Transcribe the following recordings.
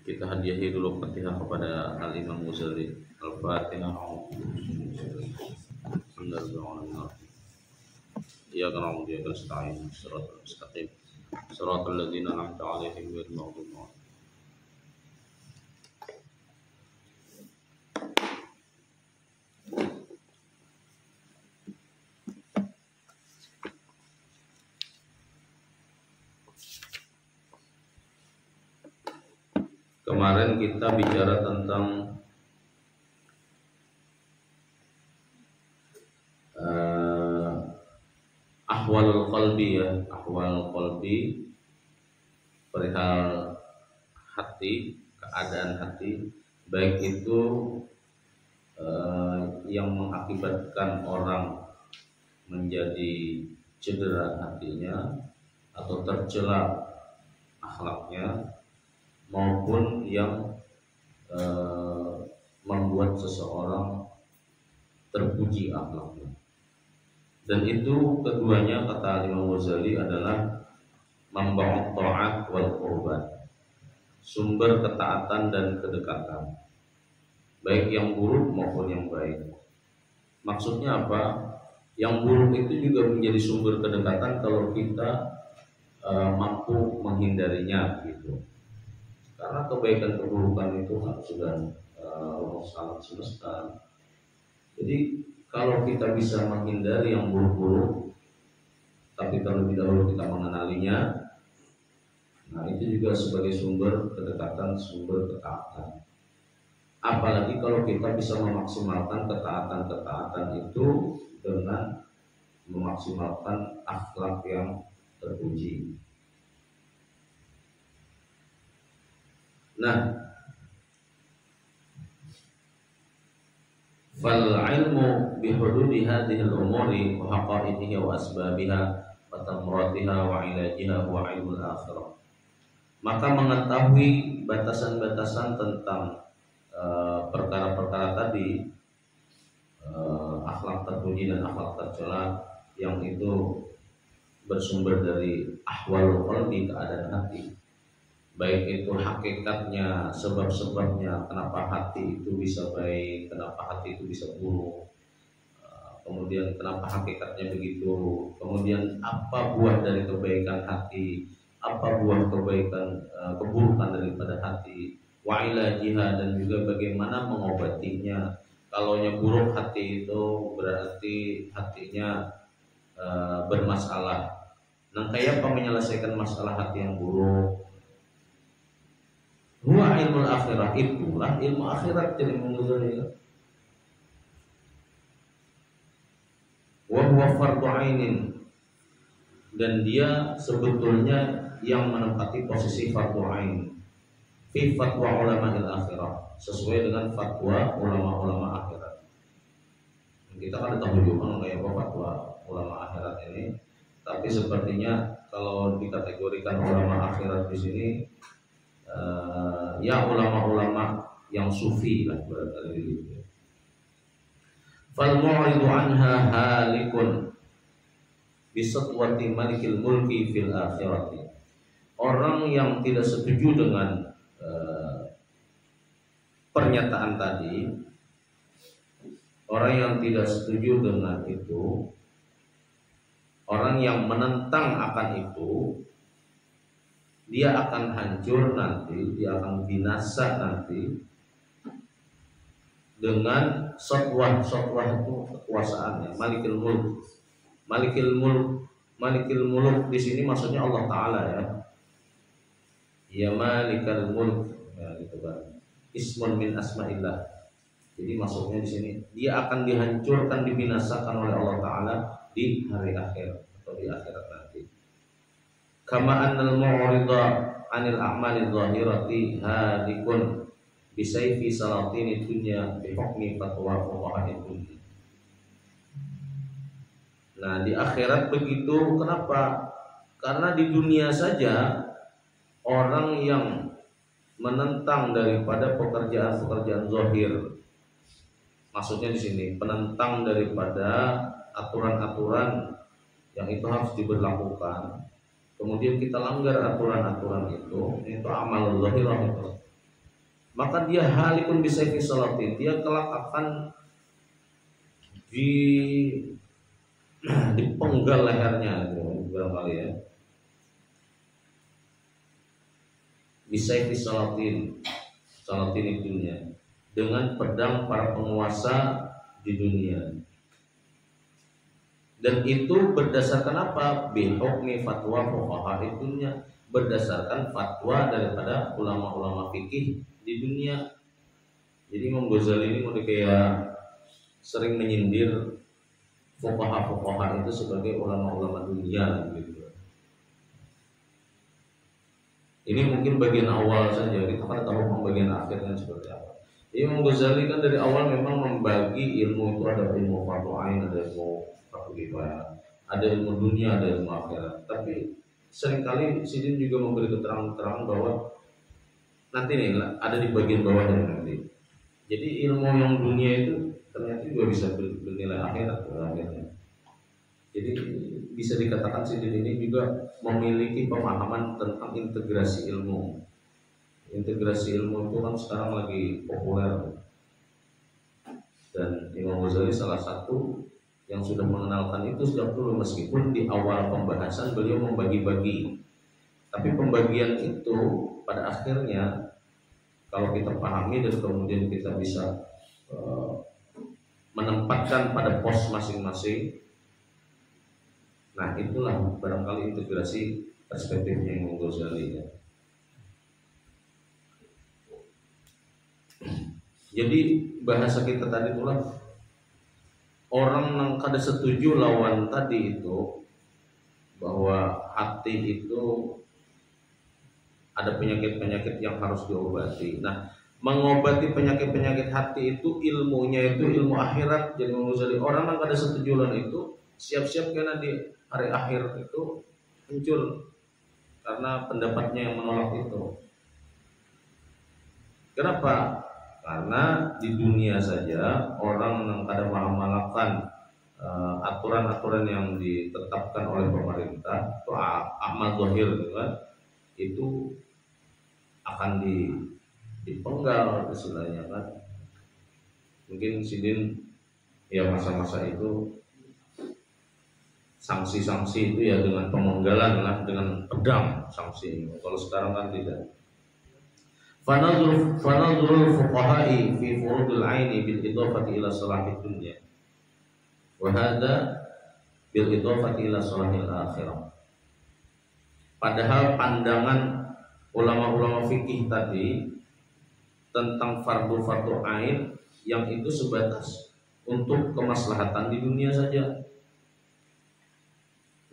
Kita hadiahi dulu Fatihah kepada Al-Imam Ghazali. Al-Fatihah. Bismillahirrahmanirrahim. Iyyaka na'budu wa iyyaka nasta'in. Shiratal mustaqim. Shiratal ladzina an'amta 'alaihim ghairil maghdubi 'alaihim. Kemarin kita bicara tentang ahwalul qalbi ya, ahwal qalbi, perihal hati, keadaan hati, baik itu yang mengakibatkan orang menjadi cedera hatinya atau tercela akhlaknya, maupun yang membuat seseorang terpuji akhlaknya. Dan itu keduanya kata Imam Ghazali adalah manba'ut ta'at wal qurban, sumber ketaatan dan kedekatan, baik yang buruk maupun yang baik. Maksudnya apa? Yang buruk itu juga menjadi sumber kedekatan kalau kita mampu menghindarinya gitu. Karena kebaikan keburukan itu sudah Allah sangat semesta. Jadi kalau kita bisa menghindari yang buruk-buruk, tapi terlebih dahulu kita mengenalinya, nah itu juga sebagai sumber kedekatan, sumber ketaatan. Apalagi kalau kita bisa memaksimalkan ketaatan-ketaatan itu dengan memaksimalkan akhlak yang terpuji. Nah, fal ilmu bi hududi hadhihi al-umuri wa haqa'iqiha wa asbabiha wa tamratiha wa ilajiha wa ilmul akhirah. Maka mengetahui batasan-batasan tentang perkara-perkara tadi, akhlak terpuji dan akhlak tercela, yang itu bersumber dari ahwalul qalbi, keadaan hati, baik itu hakikatnya, sebab-sebabnya kenapa hati itu bisa baik, kenapa hati itu bisa buruk, kemudian kenapa hakikatnya begitu, kemudian apa buah dari kebaikan hati, apa buah kebaikan keburukan daripada hati, wa ilajiha, dan juga bagaimana mengobatinya. Kalau yang buruk hati itu berarti hatinya bermasalah. Nah, kayak apa menyelesaikan masalah hati yang buruk? Huwa ilmu akhirat, itulah ilmu akhirat jadi mengusulnya. Wa huwa fardhu ainin, dan dia sebetulnya yang menempati posisi fardhu ain fi fatwa ulama al-akhirah, sesuai dengan fatwa ulama-ulama akhirat. Kita kan tahu juga kayak apa fatwa ulama akhirat ini, tapi sepertinya kalau dikategorikan ulama akhirat di sini ya ulama-ulama yang sufi lah berarti. Fal mu'ridu anha halikun bisatwati malikil mulki fil akhirati. Orang yang tidak setuju dengan pernyataan tadi, orang yang tidak setuju dengan itu, orang yang menentang akan itu, dia akan hancur nanti, dia akan binasa nanti dengan sotwah itu kekuasaannya, malikil mulk. Malikil mulk di sini maksudnya Allah Taala ya. Ya malikal mulk, ya gitu kan. Ismun min asmaillah. Jadi maksudnya di sini dia akan dihancurkan, dibinasakan oleh Allah Taala di hari akhir atau di akhirat nanti. Kama annal mu'rida 'anil a'malidh dhahirati hadikun bisayfi salatini dunya bi hukmi fatwa fuqaha'id dunya. Nah, di akhirat begitu. Kenapa? Karena di dunia saja orang yang menentang daripada pekerjaan-pekerjaan zahir, maksudnya di sini penentang daripada aturan-aturan yang itu harus diberlakukan, kemudian kita langgar aturan-aturan itu amal zahirah itu. maka dia halikun bisayfi salatin, dia kelak akan di dipenggal lehernya gitu, barangkali ya. Bisayfi salatin, salatin itunya dengan pedang para penguasa di dunia. Dan itu berdasarkan apa? Bihukmi fatwa fuqaha itunya, berdasarkan fatwa daripada ulama-ulama fikih di dunia. Jadi Imam Ghazali ini mau kayak sering menyindir fuqaha-fuqaha itu sebagai ulama-ulama dunia gitu. Ini mungkin bagian awal saja, kita kan tahu pembagian akhirnya seperti apa. Imam Ghazali kan dari awal memang membagi ilmu itu, ada ilmu fardhu ain, ada ilmu fardhu kifayah, ada ilmu dunia, ada ilmu akhirat. Tapi seringkali Sidin juga memberi keterangan bahwa nanti nih ada di bagian bawahnya nanti. Jadi ilmu yang dunia itu ternyata juga bisa bernilai akhirat akhirnya. Jadi bisa dikatakan Sidin ini juga memiliki pemahaman tentang integrasi ilmu. Integrasi ilmu itu kan sekarang lagi populer, dan Imam Ghazali salah satu yang sudah mengenalkan itu sejak dulu, meskipun di awal pembahasan beliau membagi-bagi. Tapi pembagian itu pada akhirnya kalau kita pahami dan kemudian kita bisa menempatkan pada pos masing-masing, nah itulah barangkali integrasi perspektifnya Imam Ghazali ya. Jadi bahasa kita tadi itulah orang yang kada setuju lawan tadi itu, bahwa hati itu ada penyakit-penyakit yang harus diobati. Nah, mengobati penyakit-penyakit hati itu ilmunya itu ilmu akhirat. Jadi Ghazali orang yang kada setuju lawan itu siap-siap karena di hari akhir itu hancur karena pendapatnya yang menolak itu. Kenapa? Karena di dunia saja orang yang kadang mengamalkan aturan-aturan yang ditetapkan oleh pemerintah itu amal zahir gitu kan, itu akan dipenggal istilahnya kan. Mungkin Sidin ya masa-masa itu sanksi-sanksi itu ya dengan pemenggalan lah, dengan pedang sanksi. Kalau sekarang kan tidak. Fanadhurul fuqaha'i fi furudil aini bil idhafati ila salahid dunya wa hadha bil idhafati ila salahil akhirah. Padahal pandangan ulama-ulama fikih tadi tentang fardu ain yang itu sebatas untuk kemaslahatan di dunia saja.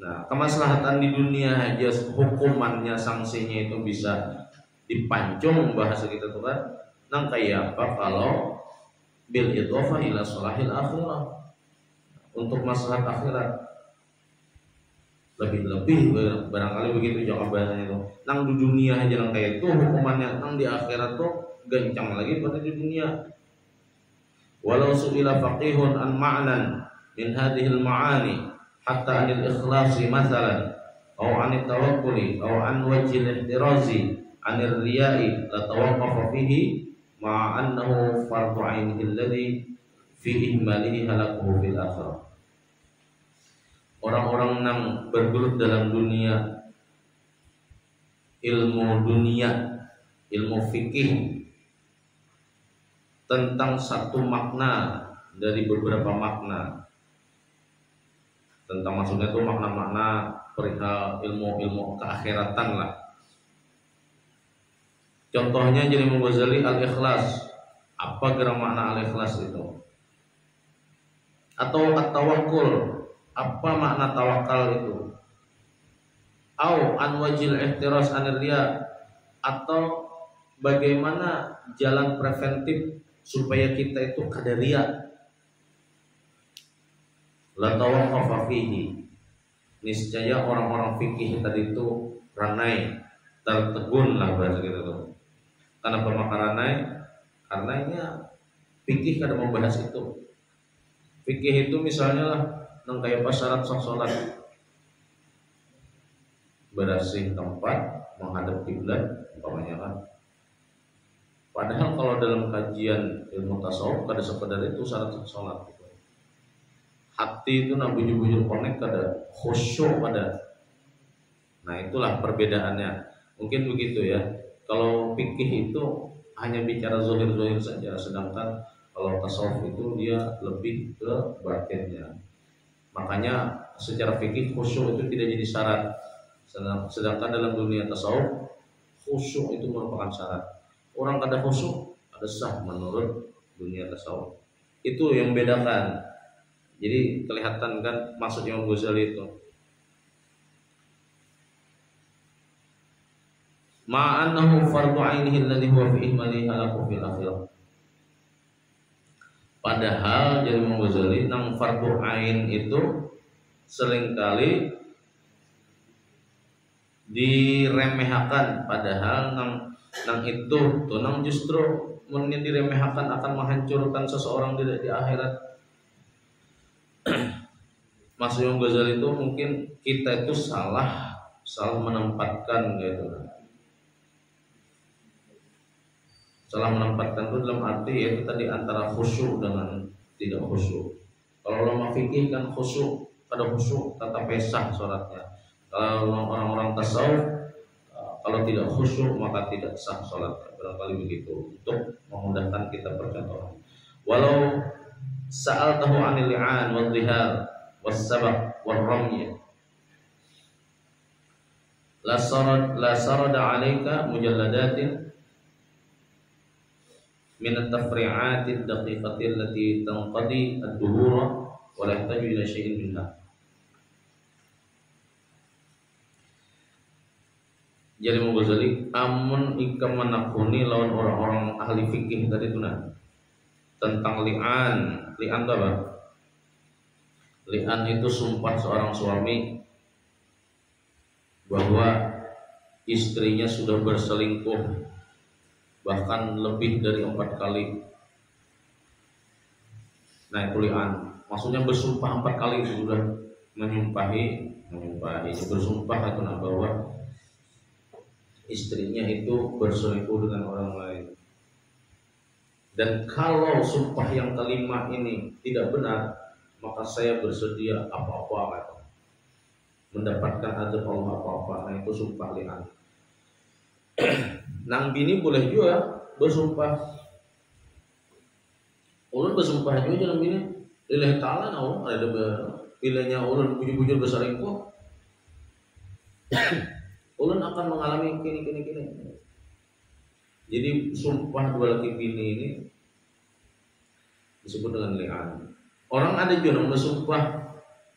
Nah, kemaslahatan di dunia aja hukumannya, sanksinya itu bisa dipancung bahasa kita tuh kan, nang kayak apa kalau bil idhofah ila salahil akhirah, untuk maslahat akhirat. Lebih-lebih barangkali begitu jawabannya itu. Nang di dunia aja nang kayak itu hukumannya, nang di akhirat tuh gancang lagi pada di dunia. Walau su'ila faqihun an ma'nan min hadhil ma'ani hatta anil ikhlasi mathalan aw anit tawakkuli aw an wajhil ihtirazi anir riya'i la tawaqqafa fihi ma'a annahu fardhu 'ainihi alladhi fi ihmalihi halakuhu fil akhirah. Orang-orang yang bergelut dalam dunia, ilmu dunia, ilmu fikih tentang satu makna dari beberapa makna, tentang maksudnya itu makna-makna perihal ilmu-ilmu keakhiratan lah. Contohnya jadi Imam Ghazali al-ikhlas. Apa gerak makna al-ikhlas itu? Atau at-tawakkul. Apa makna tawakal itu? Au an wajil ihtiras anir riya, atau bagaimana jalan preventif supaya kita itu kada riya. La tawaqqafa fihi. Niscaya orang-orang fikih tadi itu ranai, tertegun lah bahasa kita tuh. Kenapa maka ranai? Karena ini fikih kada membahas itu. Fikih itu misalnya lah nang kayak syarat sah salat, bersih tempat, menghadap kiblat, umpamanya kan. Padahal kalau dalam kajian ilmu tasawuf kada sekedar itu syarat sholat. Hati itu nak bujur-bujur konek kada, khusyuk kada. Nah itulah perbedaannya. Mungkin begitu ya. Kalau fikih itu hanya bicara zahir-zahir saja, sedangkan kalau tasawuf itu dia lebih ke batinnya. Makanya secara fikih khusyuk itu tidak jadi syarat. Sedangkan dalam dunia tasawuf khusyuk itu merupakan syarat. Orang kada khusyuk ada sah menurut dunia tasawuf. Itu yang membedakan. Jadi kelihatan kan maksud Imam Ghazali itu. Ma'annahu fardhu 'ainihi alladhi huwa fi ihmalihi halaku fil akhirah. Padahal jadi Imam Ghazali nang fardhu 'ain itu seringkali diremehkan, padahal nang itu tuh nang justru mun diremehkan akan menghancurkan seseorang di akhirat. Maksud Imam Ghazali itu mungkin kita itu salah menempatkan gitu. Salah menempatkan itu dalam arti yaitu tadi antara khusyuk dengan tidak khusyuk. Kalau ulama fikih kan khusyuk, kada khusyuk tetap sah sholatnya. Kalau orang-orang tasawuf kalau tidak khusyuk maka tidak sah sholatnya. Barangkali begitu untuk memudahkan kita percontohan. Walau sa'altahu 'anil li'an wal dhihar was-sabaq war-ramy la sarada 'alaika mujalladatin min at-tafri'ati ad-daqiqati allati tanqadi ad-duhura wa la yahtaju ila syai'in minha. Jadi Imam Ghazali amun ika menakuni lawan orang-orang ahli fikih tadi itu tentang li'an itu apa? Li'an itu sumpah seorang suami bahwa istrinya sudah berselingkuh bahkan lebih dari 4 kali. Nah itu li'an, maksudnya bersumpah 4 kali sudah menyumpahi bersumpah atau bahwa istrinya itu berselingkuh dengan orang lain. Dan kalau sumpah yang kelima ini tidak benar, maka saya bersedia apa-apa mendapatkan azab Allah apa-apa. Nah itu sumpah li'an. Nang bini boleh juga bersumpah. Ulun bersumpah juga nang bini. Lillahi ta'ala nah ada bilanya ulun bujur-bujur berselingkuh. Ulun akan mengalami kini. Jadi sumpah dua laki bini ini disebut dengan li'an. Orang ada juga yang bersumpah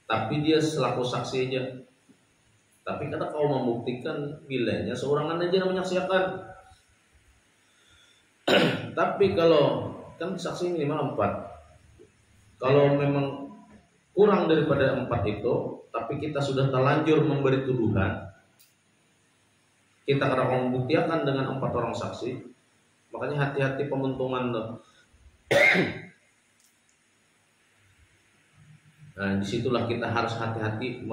tapi dia selaku saksi aja. Tapi kata kau membuktikan bilanya seorang aja yang menyaksikan. Tapi kalau kan saksi minimal 4. Kalau memang kurang daripada 4 itu, tapi kita sudah terlanjur memberi tuduhan, kita kadang membuktikan dengan 4 orang saksi, makanya hati-hati pemuntungan tuh. Nah disitulah kita harus hati-hati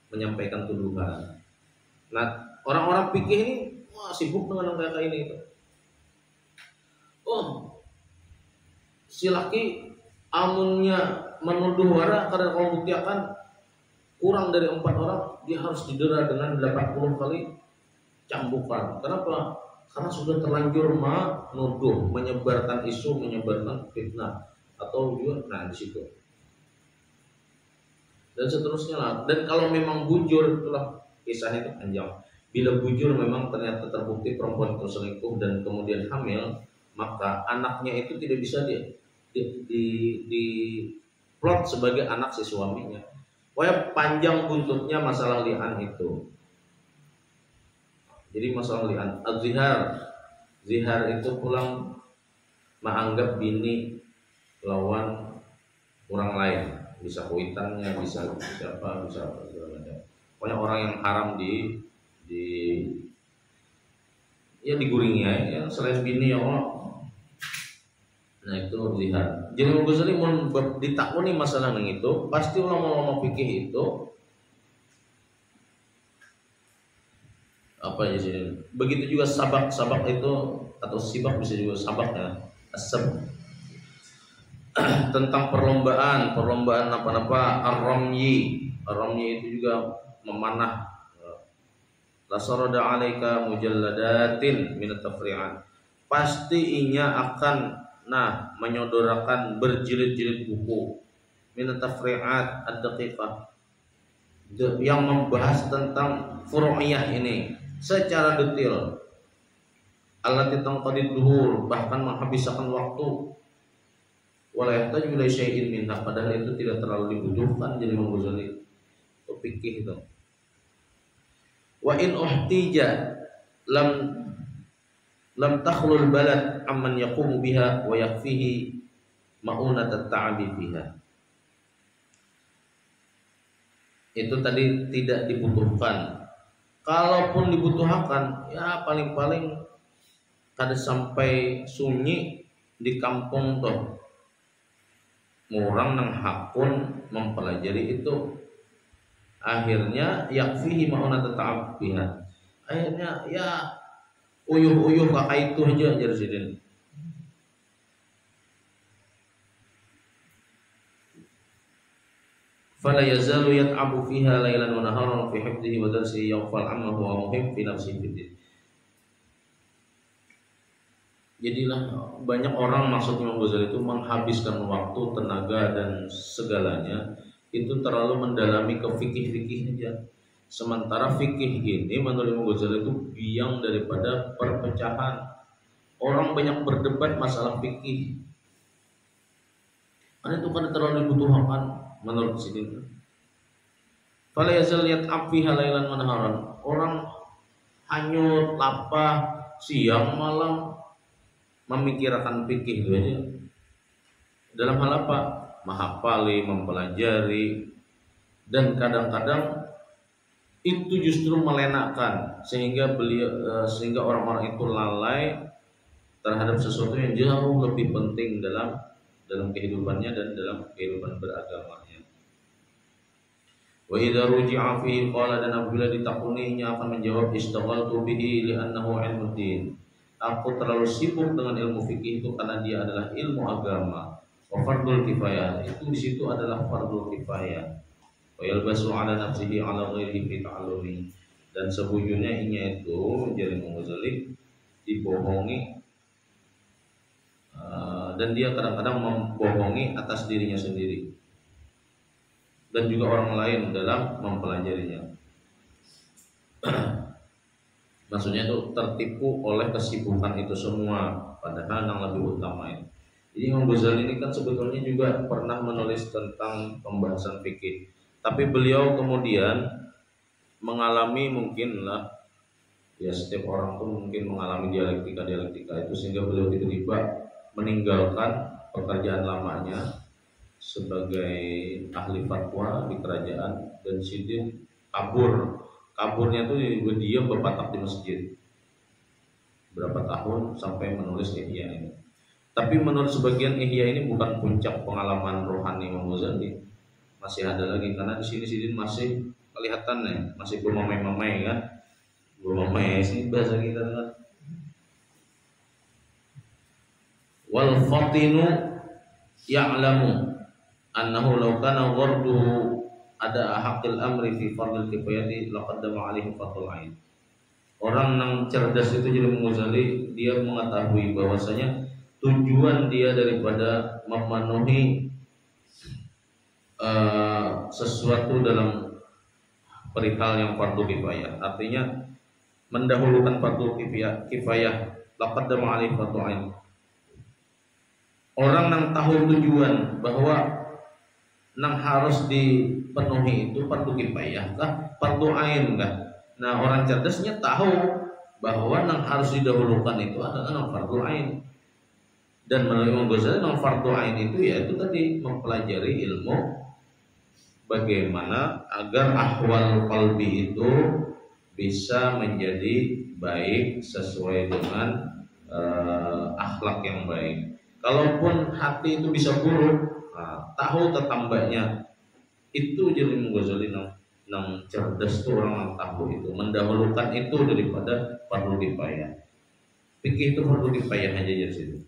menyampaikan tuduhan. Nah orang-orang pikir ini sibuk dengan yang kayak ini. Oh si laki amunnya menuduh wara karena kalau buktikan kurang dari 4 orang, dia harus didera dengan 80 kali cambukan. Kenapa? Karena sudah terlanjur menuduh, menyebarkan isu, menyebarkan fitnah atau juga di situ. Dan seterusnya lah. Dan kalau memang bujur, itulah kisahnya itu panjang. Bila bujur memang ternyata terbukti perempuan itu selingkuh dan kemudian hamil, maka anaknya itu tidak bisa di plot sebagai anak si suaminya. Pokoknya panjang buntutnya masalah li'an itu. Jadi masalah li'an, zihar itu pulang menganggap bini lawan orang lain, bisa kuitannya, bisa apa, pokoknya orang yang haram diguringi ya selain bini ya Allah. Nah itu zihar. Jadi Imam Ghazali mau ditakuni masalah yang itu, pasti ulama-ulama fikih itu apa ya sih? Begitu juga sabak, sabak itu atau sibak bisa juga sabak ya. Asab tentang perlombaan, perlombaan apa-apa ar-ramyi. Ar-ramyi itu juga memanah. La sarada 'alaika mujalladatin min at-tafri'an. Pasti inya akan menyodorakan berjilid-jilid buku min at-tafri'at ad-daqiqah yang membahas tentang furu'iyah ini secara detail. Allati tanqadid duhur, bahkan menghabiskan waktu. Wala yahtaju ila syai'in minha, padahal itu tidak terlalu dibutuhkan jadi Imam Ghazali fikih itu. Wa in uhtija lam takhlul balad amman yaqumu biha wa yakfihi ma'unat at-ta'abi fiha. Itu tadi tidak dibutuhkan. Kalaupun dibutuhkan, ya paling-paling kada sampai sunyi di kampung tuh. Murang nang hakun mempelajari itu. Akhirnya yakfihi ma'unat at-ta'ab biha. Akhirnya ya uyuh-uyuh kakak itu aja jadi sidin. Fala yazalu yat'abu fiha lailan wa naharan fi hifdhihi wa darsihi yawfal amma huwa muhim fi nafsihi fiddin. Jadilah banyak orang maksud Imam Ghazali itu menghabiskan waktu, tenaga dan segalanya itu terlalu mendalami ke fikih-fikih aja. Sementara fikih ini menurut Imam Ghazali itu biang daripada perpecahan. Orang banyak berdebat masalah fikih. Karena itu kan terlalu dibutuhkan menurut sini. Fala yazal yat'ab fiha lailan wa naharan. Orang hanyut lapah siang malam memikirkan fikih itu aja. Dalam hal apa? Menghafali, mempelajari, dan kadang-kadang itu justru melenakan sehingga sehingga orang-orang itu lalai terhadap sesuatu yang jauh lebih penting dalam kehidupannya dan dalam kehidupan beragamanya. Wa idza ruji'a fihi qala, dan apabila ditakuninya akan menjawab istaghaltu bihi li'annahu 'ilmuddin. Aku terlalu sibuk dengan ilmu fikih itu karena dia adalah ilmu agama. Wa fardul kifayah, itu di situ adalah fardul kifayah. Wa yalbasu 'ala nafsihi 'ala ghairihi fi ta'allumi, dan sebujurnya inya itu jadi Ghazali dibohongi dan dia kadang-kadang membohongi atas dirinya sendiri dan juga orang lain dalam mempelajarinya. Maksudnya itu tertipu oleh kesibukan itu semua, padahal yang lebih utama ini. Jadi Imam Ghazali ini kan sebetulnya juga pernah menulis tentang pembahasan fikih, tapi beliau kemudian mengalami mungkinlah, ya setiap orang pun mungkin mengalami dialektika itu, sehingga beliau tiba-tiba meninggalkan pekerjaan lamanya sebagai ahli fatwa di kerajaan dan sidin kaburnya tuh dia berpatak di masjid berapa tahun sampai menulis Ihya ini. Tapi menurut sebagian Ihya ini bukan puncak pengalaman rohani Imam Ghazali, masih ada lagi, karena di sini sidin masih kelihatan nih, masih bermamai-mamai kan, bermamai sih bahasa kita kan. Wal fatinu ya'lamu annahu law kana gharduhu ada haqqil amri fi fardil kifayati laqaddama alaihi fatul ain. Orang yang cerdas itu jadi Ghazali, dia mengetahui bahwasanya tujuan dia daripada memenuhi sesuatu dalam perihal yang fardu kifayah, artinya mendahulukan fardu kifayah laqaddama alaihi fatul ain. Orang yang tahu tujuan bahwa yang harus dipenuhi itu fardu kifayah kah, fardu ain kah? Nah, orang cerdasnya tahu bahwa yang harus didahulukan itu adalah yang fardu ain. Dan menurut Imam Ghazali yang fardu ain itu yaitu tadi mempelajari ilmu bagaimana agar ahwal qalbi itu bisa menjadi baik sesuai dengan akhlak yang baik. Kalaupun hati itu bisa buruk, tahu tetambahnya itu jadi Imam Ghazali nang cerdas tuh orang yang tahu itu mendahulukan itu daripada fardu kifayah. Fikih itu fardu kifayah aja ya situ.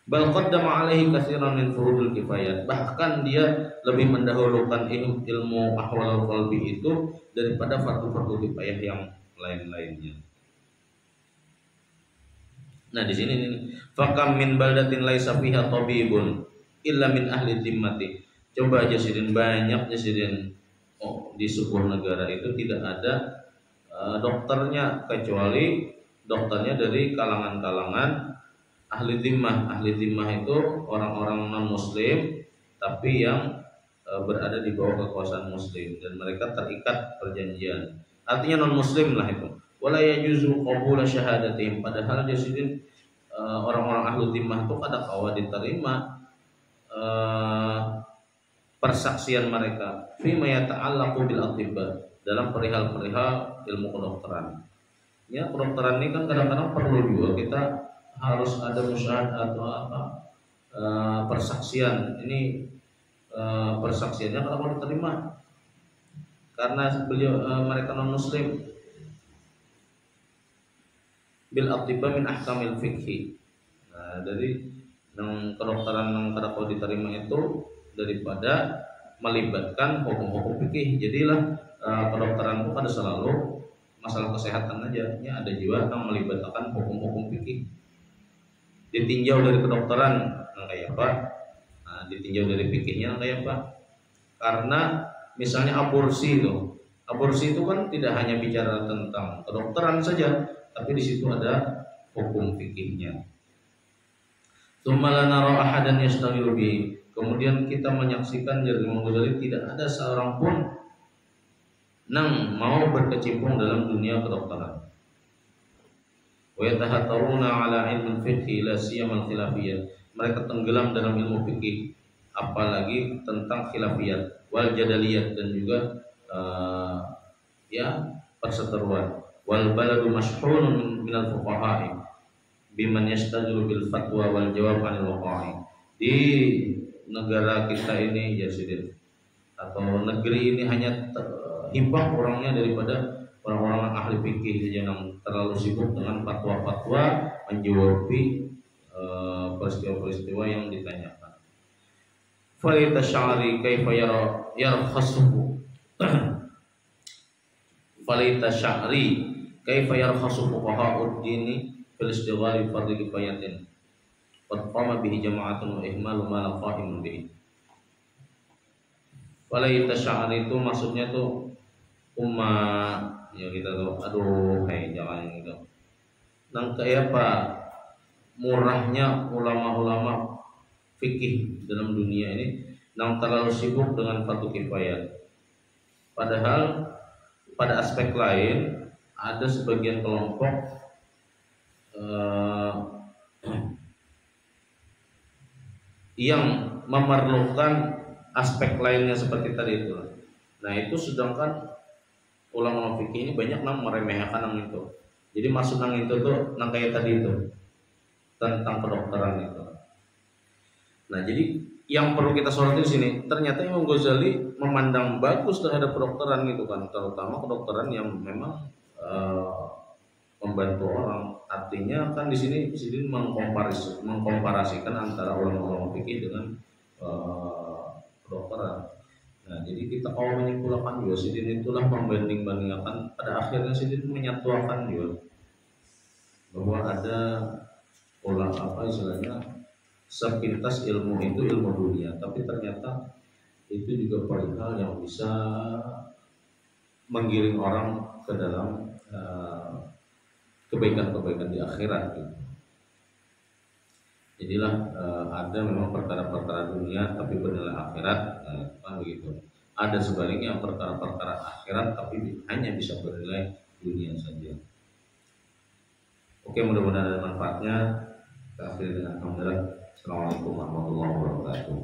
Bal qaddama alaihi katsiran min furudil kifayat. Bahkan dia lebih mendahulukan ilmu ahwal qalbi itu daripada fardu-fardu kifayah yang lain-lainnya. Nah, di sini nih, fakam min baldatin laisa fiha tabibun illa min ahli dhimmati. Coba aja sidin, banyak sidin di sebuah negara itu tidak ada dokternya kecuali dokternya dari kalangan-kalangan ahli dhimmah. Ahli dhimmah itu orang-orang non muslim tapi yang berada di bawah kekuasaan muslim dan mereka terikat perjanjian. Artinya non muslim lah itu. Wala yajuzu qabula syahadatihim, padahal jasidin orang-orang ahli dhimmah itu kada kawa diterima persaksian mereka fima yata'allaqu bil atibba, dalam perihal-perihal ilmu kedokteran. Ya, kedokteran ini kan kadang-kadang perlu juga kita harus ada musyahadah atau apa persaksian. Ini persaksiannya kalau mau diterima karena beliau mereka non muslim. Bil atibba min ahkamil fikhi. Nah, dari yang kedokteran yang kada kau diterima itu daripada melibatkan hukum-hukum fikih. Jadilah kedokteran itu pada selalu masalah kesehatan aja. Ya, ada juga yang melibatkan hukum-hukum fikih. Ditinjau dari kedokteran yang kayak apa? Nah, ditinjau dari fikihnya yang kayak apa? Karena misalnya aborsi itu kan tidak hanya bicara tentang kedokteran saja, tapi di situ ada hukum fikihnya. Tsumma nara ahadan yashtaghilu bi. Kemudian kita menyaksikan dari Imam Ghazali tidak ada seorang pun yang mau berkecimpung dalam dunia kedokteran. Wa yatahattaruna ala ilmi fiqh la siyama khilafiyah. Mereka tenggelam dalam ilmu fikih, apalagi tentang khilafiyat wal jadaliyat dan juga perseteruan. Wal baladu mashhurun min al-fuqaha'i biman yashtaghilu bil fatwa wal jawab 'anil waqa'i. Di negara kita ini Jasidin atau negeri ini hanya himpang orangnya daripada orang-orang ahli fikih yang terlalu sibuk dengan fatwa-fatwa menjawabi peristiwa-peristiwa yang ditanyakan. Falita sya'ri kaifa yarkhasuhu falita sya'ri kaifa yarkhasu fuqaha'ud dini fil istighali fardhi kifayatin qad qama bihi jama'atun wa ihmalu ma la qa'imun bihi. Falita sya'ri itu maksudnya tuh umat ya kita tuh jangan gitu. Nang kayak apa murahnya ulama-ulama fikih dalam dunia ini yang terlalu sibuk dengan fardu kifayah. Padahal pada aspek lain ada sebagian kelompok yang memerlukan aspek lainnya seperti tadi itu. Nah itu sedangkan ulama fikih ini banyak yang meremehkan yang itu. Jadi maksud yang itu tuh yang kayak tadi itu tentang kedokteran itu. Nah jadi yang perlu kita soroti di sini ternyata Imam Ghazali memandang bagus terhadap kedokteran gitu kan, terutama kedokteran yang memang membantu orang. Artinya kan di sini mengkomparasikan antara ulama-ulama fikih dengan kedokteran. Nah, jadi kita kalau menyimpulkan juga Sidin itulah membanding-bandingkan, pada akhirnya Sidin menyatukan juga bahwa ada sepintas ilmu itu ilmu dunia, tapi ternyata itu juga perihal yang bisa menggiring orang ke dalam kebaikan-kebaikan di akhirat gitu. Jadilah ada memang perkara-perkara dunia tapi bernilai akhirat, kan begitu. Ada sebaliknya perkara-perkara akhirat tapi hanya bisa bernilai dunia saja. Oke, mudah-mudahan ada manfaatnya. Kita akhiri dengan alhamdulillah. Assalamualaikum warahmatullahi wabarakatuh.